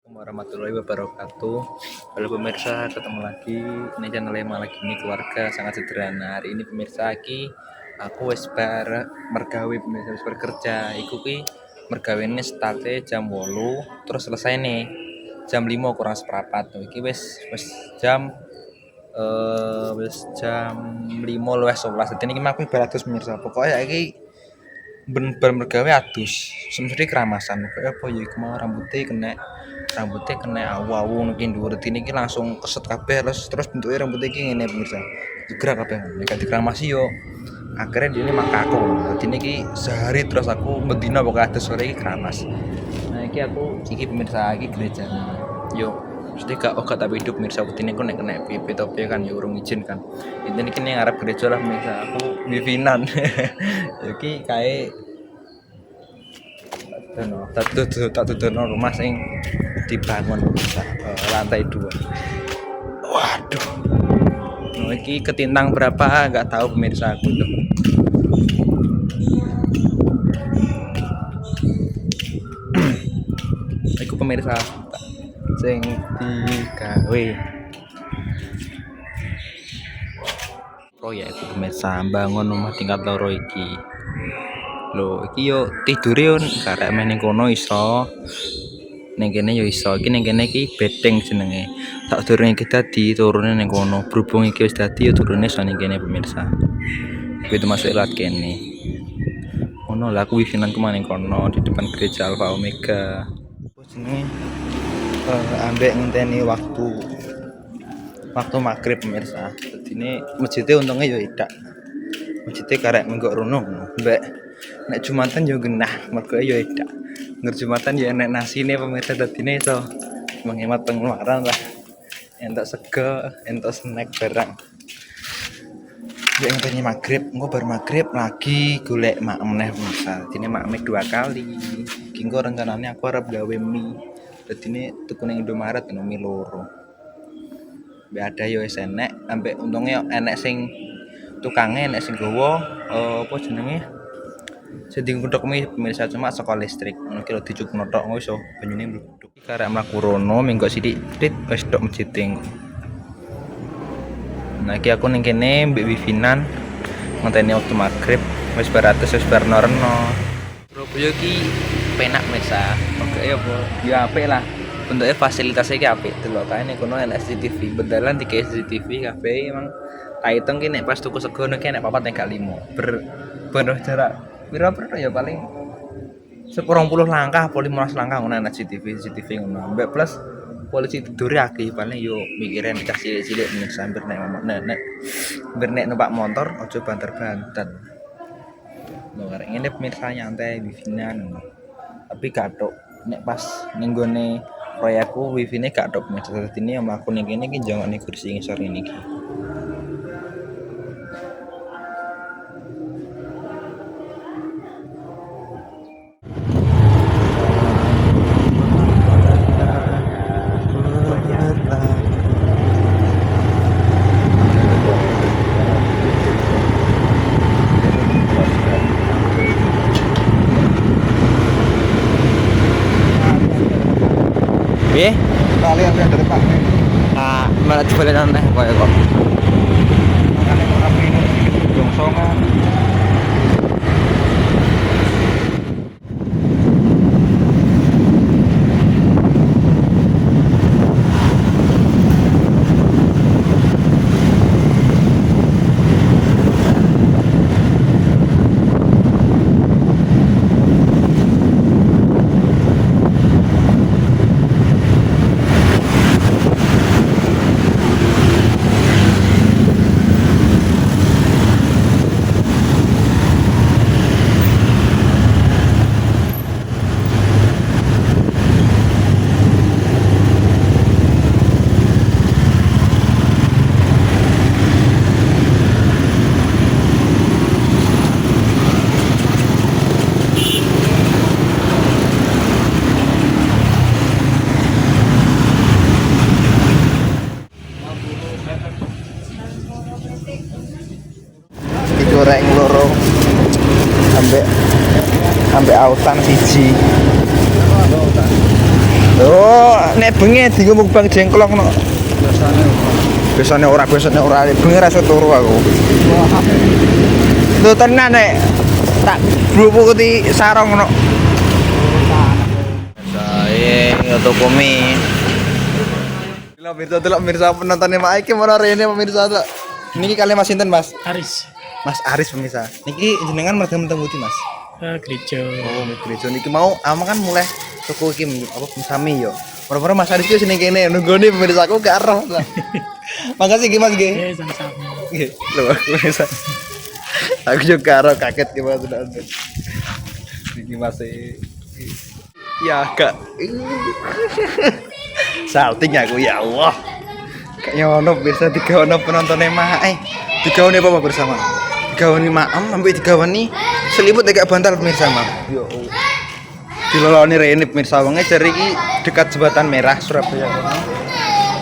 Warahmatullahi wabarakatuh. Halo pemirsa, ketemu lagi ini channel malah gini keluarga sangat sederhana. Hari ini pemirsa aku wis bar mergawe pemirsa wis bekerja. Iku ki mergawene starte jam 8 terus selesai nih jam 5 kurang seperempat. Iki wis jam jam 5 lewat 11. Dadi iki aku beratus pemirsa. Pokoknya iki ben mergawe adus semesti keramasan kayak apa ya iku mau rambutnya kena awu-awu niki dhuwur iki langsung keset kabeh terus bentuknya rambutnya iki ngene pemirsa digerak kabeh nek dikramasi yo akhirnya dia mangkaku dadi niki sehari terus aku bedina pokoknya adus sore iki keramas. Nah iki aku pemirsa iki gereja yo mesti gak tapi hidup pemirsa ini aku nek kena PP kan ya urung izin kan ini kini ngarep gereja lah pemirsa aku bivinan iki kae tak tuturno rumah sing dibangun pemirsa lantai 2. Waduh iki ketintang berapa nggak tahu pemirsa aku tuh. Iku pemirsa sing digawe proyek pemirsa bangun rumah tingkat loro iki lho iki yo tidure yo karek meneng kono iso ning kene yo iso iki ning kene iki bedeng jenenge tak durunge kita diturune ning kono berhubung iki wis dadi yo turune iso ning kene pemirsa itu masuk lat kene ono lah aku wifinan kemana kono di depan gereja Alfa Omega jenenge ambek ngenteni waktu maghrib pemirsa. Jadi ini masjidnya untungnya ya tidak masjidnya karek menggok rono mbak nek jumatan ya genah mergo ya tidak nger jumatan ya nek nasi nih pemirsa. Jadi ini so menghemat pengeluaran lah entuk sego entuk snack barang ya ngenteni maghrib engko bar maghrib lagi golek mak meneh pemirsa. Jadi ini mak 2 kali kingko rencananya aku arep gawe mie. Jadi ini tuku ning Indomaret mie loro. Mbak ada yo enek ambek untungnya enek sing tukange enek sing gowo apa jenenge sing ngudhuk mie pemirsa cuma saka listrik ngono ki lho dicukno tok iso banyune mluduk karek mlaku rono minggo sithik trit wis tok masjid engko. Nah iki aku ning kene mbek wifinan ngenteni waktu maghrib wis baratus wis bar norno. Surabaya ki penak pemirsa. Oke ya apa ya apik lah. Bentuknya fasilitasnya ki apik delok kae nek kono ana CCTV bedalan 3 CCTV kabeh emang tak hitung ki nek pas tuku sego nek 4 nek 5 bener jarak pira-pira ya paling 10 langkah apa 15 langkah ngono ana CCTV ngono mbek plus polisi tidure akeh paling yo mikirin cah cilik-cilik nek sambil nek numpak motor aja banter-banter lho arek ngene pemirsa nyantai wifinan tapi gathuk nek pas ning gone proyekku wifi-ne gak tok pemirsa. Dadi ini sama aku ning kene iki jongone kursi ngisor ini iki. Piye? Kalian dari Pak. Ah, malah dibalik nang koyo kok. Makane kok rapi ini dong songo. Digoreng loro ambek autan siji. Oh, nek nek bengi dienggo mukbang jengklok no. Biasane ora bengi ra iso turu aku. Lho tenan nek tak bluputi sarong no. Saya toko mie. Delok mirsa penontonnya Mak iki mana rene pemirsa delok. Niki kali Mas sinten Mas? Aris. Mas Aris pemirsa. Niki jenengan mertem pundi Mas? Gereja. Oh, gereja niki mau ama kan mulai toko iki apa sami yo. Ora-ora Mas Aris iki sini kene nunggone pemirsa aku gak arah. Makasih nggih Mas nggih. Sama-sama. Nggih. Lho pemirsa. Aku juga karo kaget ki Mas sudah. Niki Mas ya kak. Salting aku ya Allah. Kayaknya ono bisa digawani penontonnya Mak. Digawani apa bersama? Digawani maem sampai digawani selimut agak bantal pemirsa Mak. Yo. Diloloni rene pemirsa wonge jare iki dekat jembatan merah Surabaya.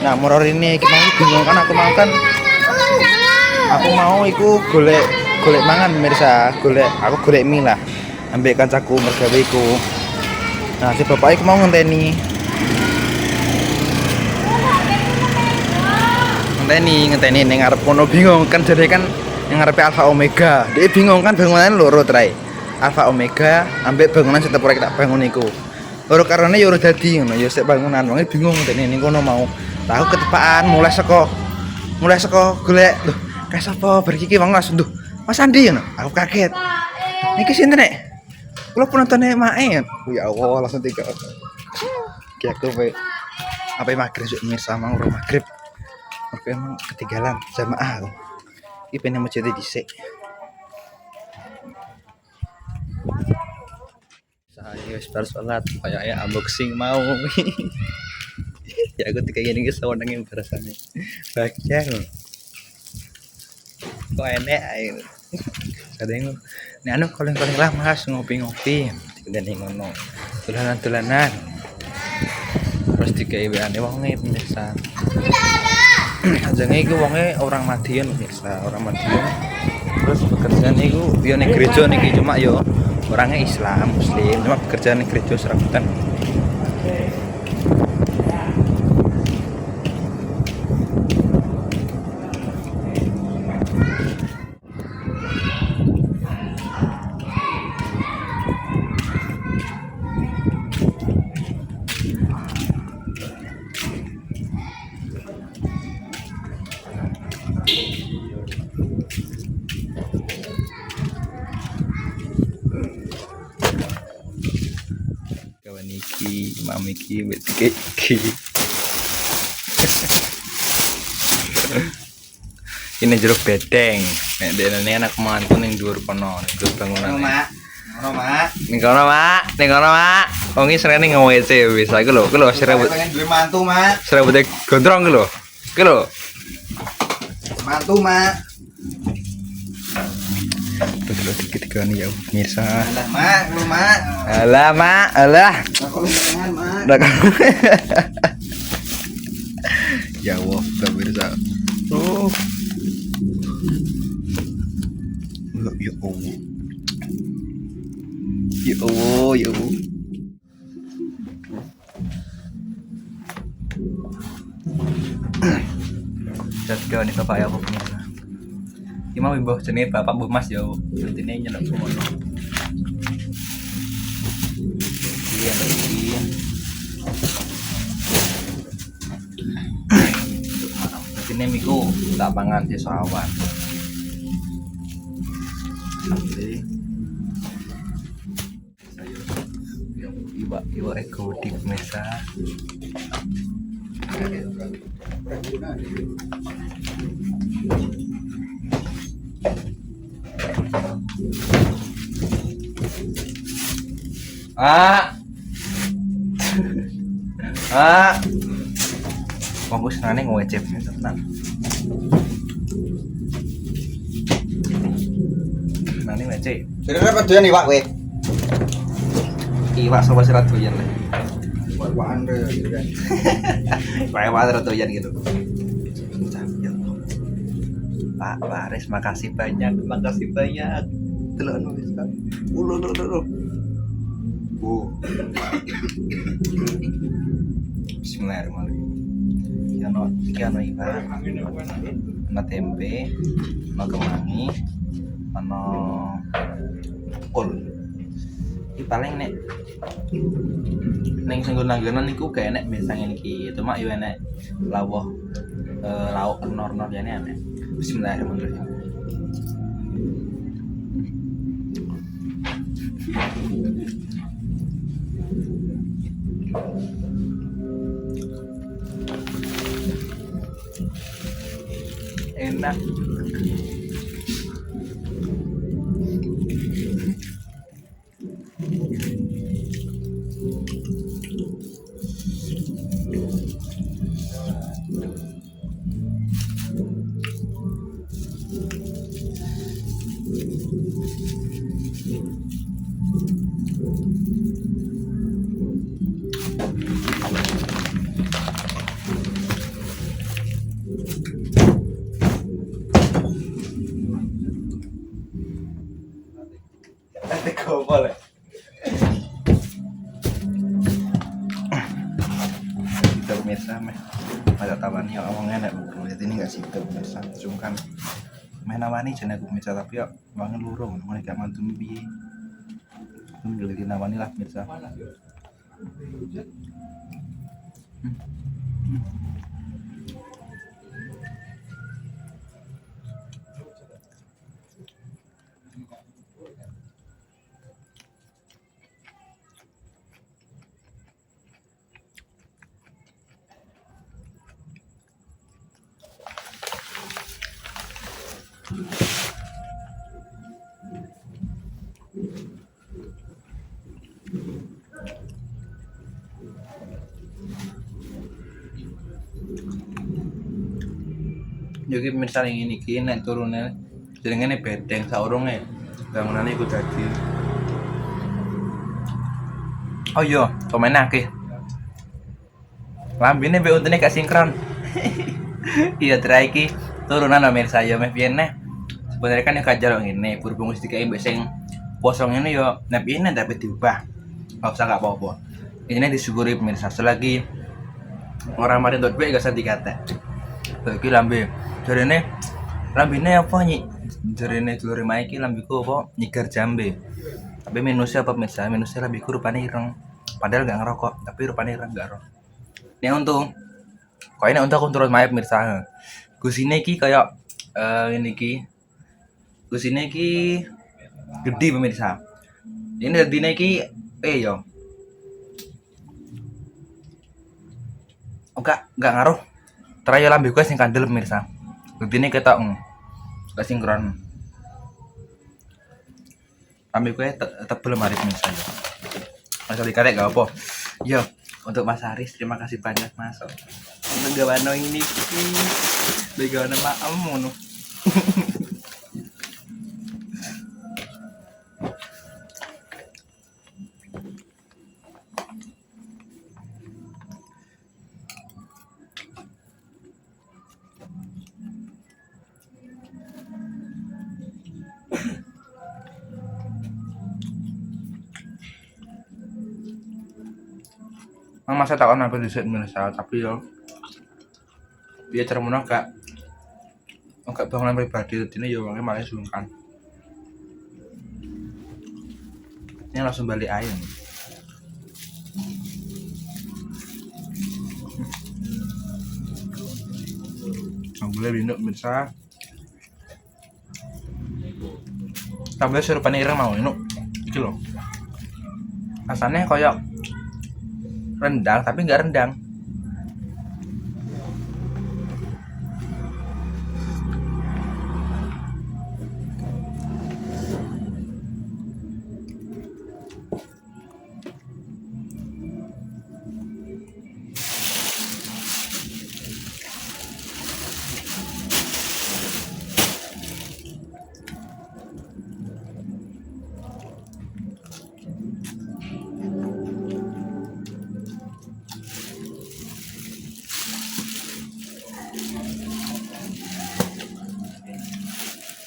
Nah, moro rene iki mau bingung kan aku mau iku golek mangan pemirsa, aku golek mie lah. Ambek kancaku mergawe iku. Nah, si bapak iku mau ngenteni ning ngarep kono bingung kan jadi kan yang ngarepe Alfa Omega. Dia bingung kan bangunan loro trai. Alfa Omega ambek bangunan sing proyek tak bangun iku. Loro karone yo ora dadi ngono, yo sik bangunan wong bingung ngenteni ning kono mau. Tahu ketepaan mulai seko golek lho, kae sapa bar iki wong langsung tuh. Mas Andi ngono. Aku kaget. Niki sinten nek? Kula penontonnya Mak. Ya Allah langsung tiga. Ki aku apa magrib mirsa mang ora magrib. Aku emang ketinggalan jamaah aku. Iki pengen masjid dhisik. Saya wis bar salat kayake unboxing mau. Ya aku kayak gini guys seneng rasane. Bahagia. Kok enek ae. Kadang nek anu kaleng-kaleng lah Mas ngopi-ngopi. Dan ngono. Dolanan-dolanan. Terus digaweane wonge pemirsa. Ajenge iku wonge orang Madiun biasa, orang Madiun. Terus pekerjaan iku yo ning gereja niki cuma yo orangnya Islam, Muslim, cuma pekerjaan ning gereja serabutan. Kawan iki, mami iki, wet iki. Ini jeruk bedeng. Nek dene anak mantu ning dhuwur kono, ning dhuwur bangunan. Mak. Ning kono, Mak. Wong iki serene nge-WC wis. Aku lho, serabut. Pengen duwe mantu, Mak. Serabute gondrong ki lho. Ki lho. Mantu, Mak. Betul dikit-dikit ya pemirsa. Alah, Mak, lu, Mak. Alah, Mak, alah. Aku lengan, Mak. Ya Allah, pemirsa. Oh. Ya Allah. Ya Allah, ya Allah. Jadi kawan ini bapak ya apa pemirsa. Ima wimbah jenenge bapak Bu Mas ya. Intine nyelok semono. Iya iki. Intine miku tak pangan di sawan. Iwa ego di pemirsa. Wong senane ngecep tenan. Senane ngecep. Jadi apa doyan iwak kowe? Iwak sapa sira doyan le. Iwak-iwakan gitu kan. Iwak doyan gitu. Pak Waris, makasih banyak. Delok wis kan. Bismillah. Bismillahirrahmanirrahim. Iki ono iwak, ono tempe, ono kemangi, ono kol. Iki paling nek ning sing langganan niku gak enek mesang iki. Cuma yo enek lawuh lauk enor-enor jane enek. Bismillahirrahmanirrahim. Enak. Teko boleh. Kita pemirsa meh ada taman ya omongnya enak lihat ini nggak sih kita pemirsa cuma kan main nawani jangan aku pemirsa tapi ya bangun lurung mau gak mantu bi ngeliatin nawani lah pemirsa. Jadi misalnya ini nek turunnya jenenge bedeng saurunge bangunane iku dadi. Oh iya, komen akeh. Lambene mbek untune gak sinkron. Iya terakhir iki turunan pemirsa ya meh piye neh. Sebenarnya kan ya kajar ngene, berhubung wis dikai mbek sing kosong ini yo nek piye tapi diubah. Enggak usah gak apa-apa. Ini disyukuri pemirsa selagi orang mari ndot gak usah dikata. Iki lambe. Jarene lambene apa nyi? Jarene dulur mae iki lambeku apa nyigar jambe. Tapi minusnya apa pemirsa? Minusnya lambeku rupane ireng. Padahal gak ngerokok, tapi rupane ireng gak roh. Ini untung. Kok ini untuk aku turun mae pemirsa. Gusine iki kayak ini iki. Gusine iki gede pemirsa. Ini dadine iki yo. Enggak ngaruh. Terayo lambeku sing kandel pemirsa. Gedine ketok gak sinkron. Lambeku tebel mari pemirsa yo. Masa dikarek gak apa. Yo, untuk Mas Haris terima kasih banyak Mas. Nggawano ini iki. Begawano maem ngono. Masa takon apa dhisik pemirsa, tapi yo piye carane gak bangunan pribadi dadine yo wonge malah sungkan. Ini langsung balik air. Boleh binduk pemirsa. Tambah serupane ireng mau ini. Iki lho. Rasanya kayak rendang tapi nggak rendang.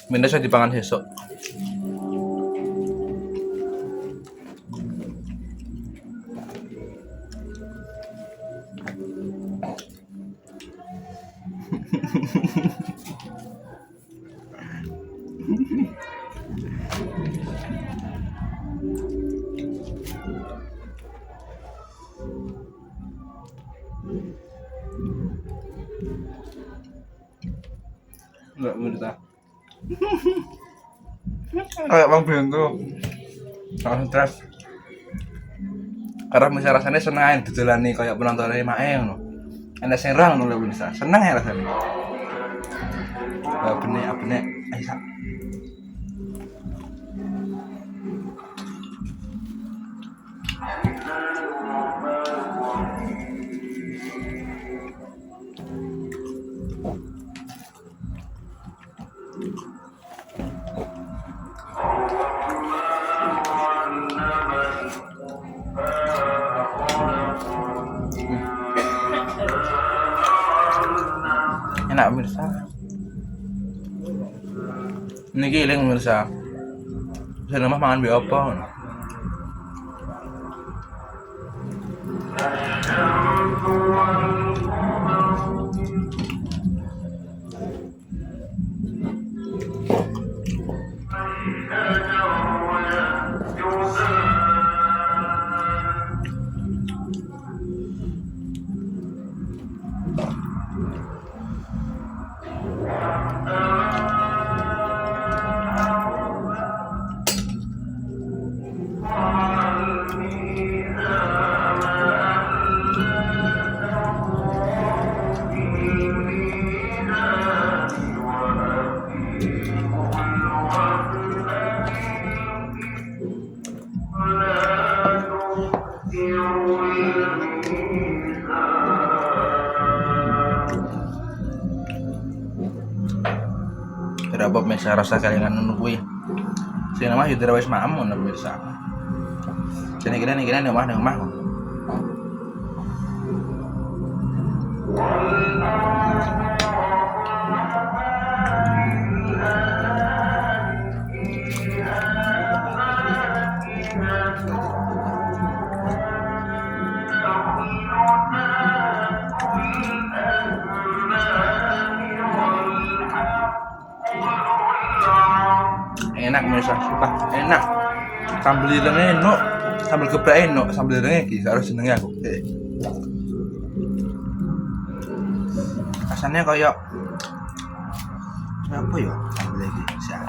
Minus saya dipangan besok. Enggak menurut. Kayak Bang Bento. Kalau stres. Karena bisa rasanya seneng aja didolani kayak penontonnya mae ngono. Enak sing ra ngono lho bisa. Seneng ya rasanya. Benek Aisyah. Enak pemirsa. Niki eling pemirsa. Saya mah mangan be apa ngono. Rabab mesa rasa kalingan ngono kuwi. Sing mah yo wis maem ngono pemirsa. Sini kira ning omah. Enak pemirsa, sumpah enak. Sambel irenge enak, sambel geprek enak, sambel irenge iki harus jenenge aku. Rasanya kayak apa ya? Sambel iki sih.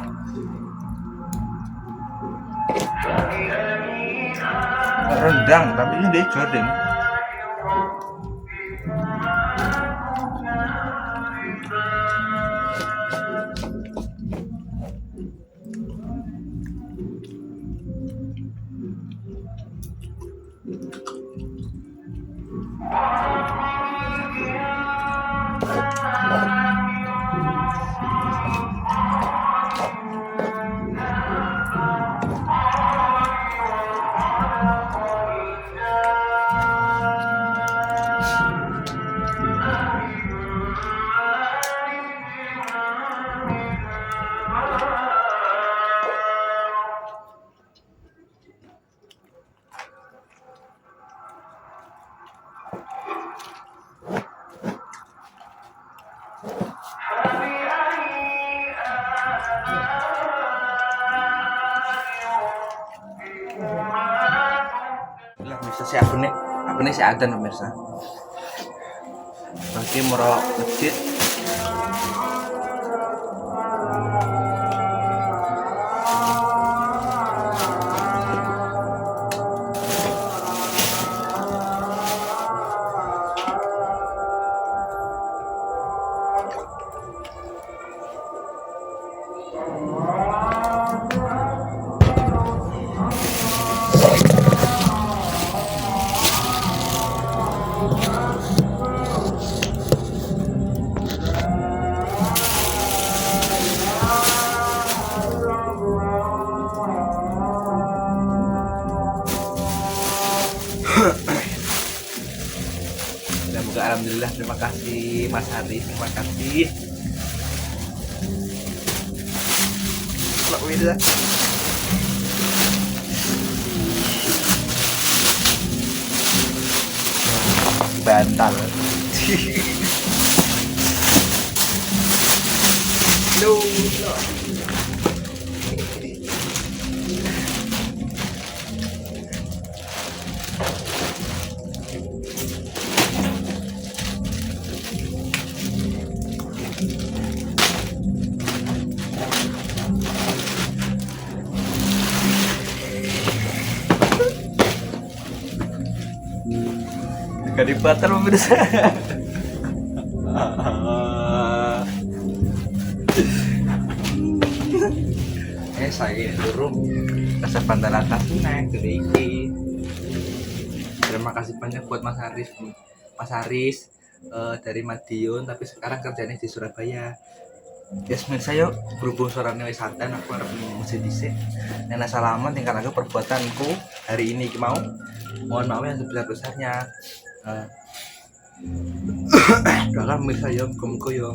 Rendang, tapi ini dia jodeng. Bisa si apa nih si adzan pemirsa. Bagi moro masjid. Semoga alhamdulillah, terima kasih Mas Hari, terima kasih. Kalau beda bantal. Lu. Gak dibatal pemirsa. Saya turun rasa bantalan kasih naik dari iki. Terima kasih banyak buat Mas Haris nih. Mas Haris dari Madiun tapi sekarang kerjanya di Surabaya. Yes, saya berhubung suaranya wis santen aku harap mesti dhisik. Nek salaman tinggal aku perbuatanku hari ini mau. Mohon maaf yang sebesar-besarnya. Doakan pemirsa yo muga-muga yo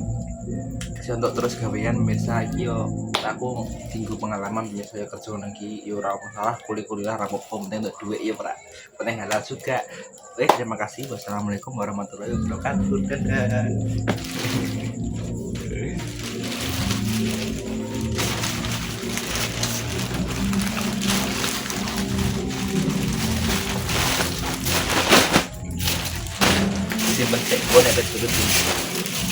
bisa untuk terus gawean pemirsa iki yo aku tinggu pengalaman biasa yo kerja nang iki yo ora masalah kuliah ra apa-apa penting untuk duit yo ora penting halal juga. Terima kasih. Wassalamualaikum warahmatullahi wabarakatuh. Dadah. Simpen cek bonek betul-betul.